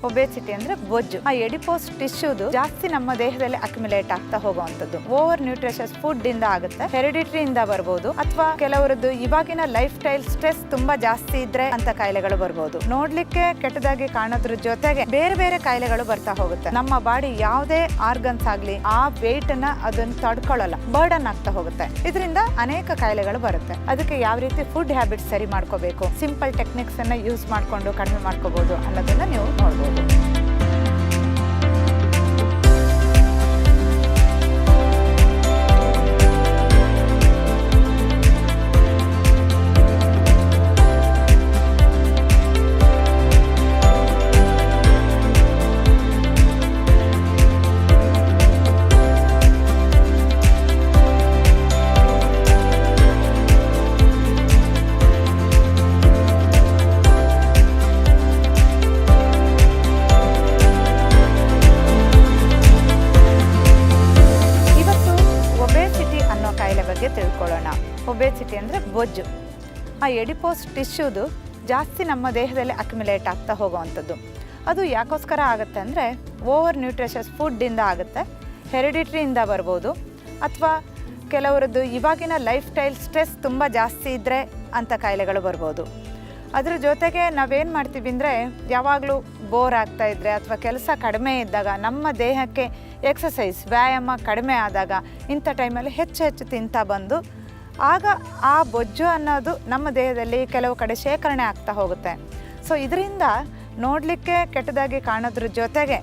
Obesity ಅಂದ್ರೆ ಬೊಜ್ಜು. ಆ ಎಡಿಪೋಸ್ ಟಿಶ್ಯೂದು ಜಾಸ್ತಿ ನಮ್ಮ ದೇಹದಲ್ಲಿ ಅಕ್ಯುಮುಲೇಟ್ ಆಗ್ತಾ ಹೋಗುವಂತದ್ದು ಓವರ್ ನ್ಯೂಟ್ರಿಷಸ್ ಫುಡ್ ಇಂದ ಆಗುತ್ತೆ. ಹೆರಿಡಿಟರಿ ಇಂದ ಬರ್ಬೋದು, ಅಥವಾ ಕೆಲವರದ್ದು ಇವಾಗಿನ ಲೈಫ್ ಸ್ಟೈಲ್ ಸ್ಟ್ರೆಸ್ ತುಂಬಾ ಜಾಸ್ತಿ ಇದ್ರೆ ಅಂತ ಕಾಯಿಲೆಗಳು ಬರ್ಬೋದು. ನೋಡ್ಲಿಕ್ಕೆ ಕೆಟ್ಟದಾಗಿ ಕಾಣೋದ್ರ ಜೊತೆಗೆ ಬೇರೆ ಬೇರೆ ಕಾಯಿಲೆಗಳು ಬರ್ತಾ ಹೋಗುತ್ತೆ. ನಮ್ಮ ಬಾಡಿ ಯಾವುದೇ ಆರ್ಗನ್ಸ್ ಆಗ್ಲಿ ಆ ವೇಟ್ ನ ಅದನ್ನ ತಡ್ಕೊಳ್ಳಲ್ಲ, ಬರ್ಡನ್ ಆಗ್ತಾ ಹೋಗುತ್ತೆ. ಇದರಿಂದ ಅನೇಕ ಕಾಯಿಲೆಗಳು ಬರುತ್ತೆ. ಅದಕ್ಕೆ ಯಾವ ರೀತಿ ಫುಡ್ ಹ್ಯಾಬಿಟ್ಸ್ ಸರಿ ಮಾಡ್ಕೋಬೇಕು, ಸಿಂಪಲ್ ಟೆಕ್ನಿಕ್ಸ್ ಅನ್ನ ಯೂಸ್ ಮಾಡ್ಕೊಂಡು ಕಡಿಮೆ ಮಾಡ್ಕೋಬಹುದು ಅನ್ನೋದನ್ನ ನೀವು ನೋಡ್ಬೋದು. ತಿಳ್ಕೊಳ್ಳೋಣ. ಒಬೆಸಿಟಿ ಅಂದರೆ ಬೊಜ್ಜು. ಆ ಎಡಿಪೋಸ್ ಟಿಶ್ಯೂದು ಜಾಸ್ತಿ ನಮ್ಮ ದೇಹದಲ್ಲಿ ಅಕ್ಯುಮುಲೇಟ್ ಆಗ್ತಾ ಹೋಗುವಂಥದ್ದು. ಅದು ಯಾಕೋಸ್ಕರ ಆಗುತ್ತೆ ಅಂದರೆ ಓವರ್ ನ್ಯೂಟ್ರಿಷಸ್ ಫುಡ್ಡಿಂದ ಆಗುತ್ತೆ. ಹೆರಿಡಿಟ್ರಿಯಿಂದ ಬರ್ಬೋದು, ಅಥವಾ ಕೆಲವರದ್ದು ಇವಾಗಿನ ಲೈಫ್ ಸ್ಟೈಲ್ ಸ್ಟ್ರೆಸ್ ತುಂಬ ಜಾಸ್ತಿ ಇದ್ದರೆ ಅಂಥ ಕಾಯಿಲೆಗಳು ಬರ್ಬೋದು. ಅದ್ರ ಜೊತೆಗೆ ನಾವೇನು ಮಾಡ್ತೀವಿ ಅಂದರೆ ಯಾವಾಗಲೂ ಬೋರ್ ಆಗ್ತಾ ಇದ್ದರೆ ಅಥವಾ ಕೆಲಸ ಕಡಿಮೆ ಇದ್ದಾಗ, ನಮ್ಮ ದೇಹಕ್ಕೆ ಎಕ್ಸಸೈಸ್ ವ್ಯಾಯಾಮ ಕಡಿಮೆ ಆದಾಗ ಇಂಥ ಟೈಮಲ್ಲಿ ಹೆಚ್ಚು ತಿಂತಾ ಬಂದು ಆಗ ಆ ಬೊಜ್ಜು ಅನ್ನೋದು ನಮ್ಮ ದೇಹದಲ್ಲಿ ಕೆಲವು ಕಡೆ ಶೇಖರಣೆ ಆಗ್ತಾ ಹೋಗುತ್ತೆ. ಸೊ ಇದರಿಂದ ನೋಡಲಿಕ್ಕೆ ಕೆಟ್ಟದಾಗಿ ಕಾಣೋದ್ರ ಜೊತೆಗೆ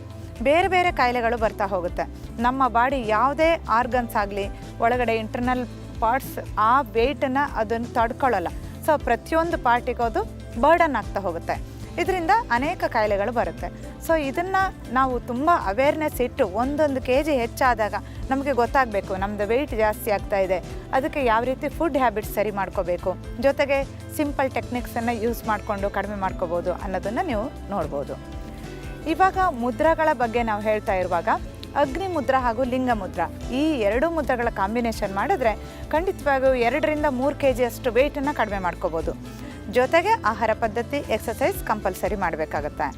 ಬೇರೆ ಬೇರೆ ಕಾಯಿಲೆಗಳು ಬರ್ತಾ ಹೋಗುತ್ತೆ. ನಮ್ಮ ಬಾಡಿ ಯಾವುದೇ ಆರ್ಗನ್ಸ್ ಆಗಲಿ ಒಳಗಡೆ ಇಂಟರ್ನಲ್ ಪಾರ್ಟ್ಸ್ ಆ ವೆಯ್ಟನ್ನು ಅದನ್ನು ತಡ್ಕೊಳ್ಳಲ್ಲ. ಸೊ ಪ್ರತಿಯೊಂದು ಪಾರ್ಟಿಗೂ ಅದು ಬರ್ಡನ್ ಆಗ್ತಾ ಹೋಗುತ್ತೆ. ಇದರಿಂದ ಅನೇಕ ಕಾಯಿಲೆಗಳು ಬರುತ್ತೆ. ಸೊ ಇದನ್ನು ನಾವು ತುಂಬ ಅವೇರ್ನೆಸ್ ಇಟ್ಟು ಒಂದೊಂದು kg ಹೆಚ್ಚಾದಾಗ ನಮಗೆ ಗೊತ್ತಾಗಬೇಕು ನಮ್ಮದು ವೆಯ್ಟ್ ಜಾಸ್ತಿ ಆಗ್ತಾ ಇದೆ, ಅದಕ್ಕೆ ಯಾವ ರೀತಿ ಫುಡ್ ಹ್ಯಾಬಿಟ್ಸ್ ಸರಿ ಮಾಡ್ಕೋಬೇಕು, ಜೊತೆಗೆ ಸಿಂಪಲ್ ಟೆಕ್ನಿಕ್ಸನ್ನು ಯೂಸ್ ಮಾಡಿಕೊಂಡು ಕಡಿಮೆ ಮಾಡ್ಕೋಬೋದು ಅನ್ನೋದನ್ನು ನೀವು ನೋಡ್ಬೋದು. ಇವಾಗ ಮುದ್ರಗಳ ಬಗ್ಗೆ ನಾವು ಹೇಳ್ತಾ ಇರುವಾಗ ಅಗ್ನಿ ಮುದ್ರ ಹಾಗೂ ಲಿಂಗ ಮುದ್ರ ಈ ಎರಡು ಮುದ್ರಗಳ ಕಾಂಬಿನೇಷನ್ ಮಾಡಿದ್ರೆ ಖಂಡಿತವಾಗೂ 2 ರಿಂದ 3 kg ಅಷ್ಟು ವೆಯ್ಟನ್ನು ಕಡಿಮೆ ಮಾಡ್ಕೋಬೋದು. ಜೊತೆಗೆ ಆಹಾರ ಪದ್ಧತಿ ಎಕ್ಸಸೈಸ್ ಕಂಪಲ್ಸರಿ ಮಾಡಬೇಕಾಗತ್ತೆ.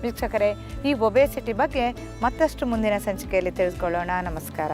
ವೀಕ್ಷಕರೇ, ಈ ಒಬೆಸಿಟಿ ಬಗ್ಗೆ ಮತ್ತಷ್ಟು ಮುಂದಿನ ಸಂಚಿಕೆಯಲ್ಲಿ ತಿಳಿದುಕೊಳ್ಳೋಣ. ನಮಸ್ಕಾರ.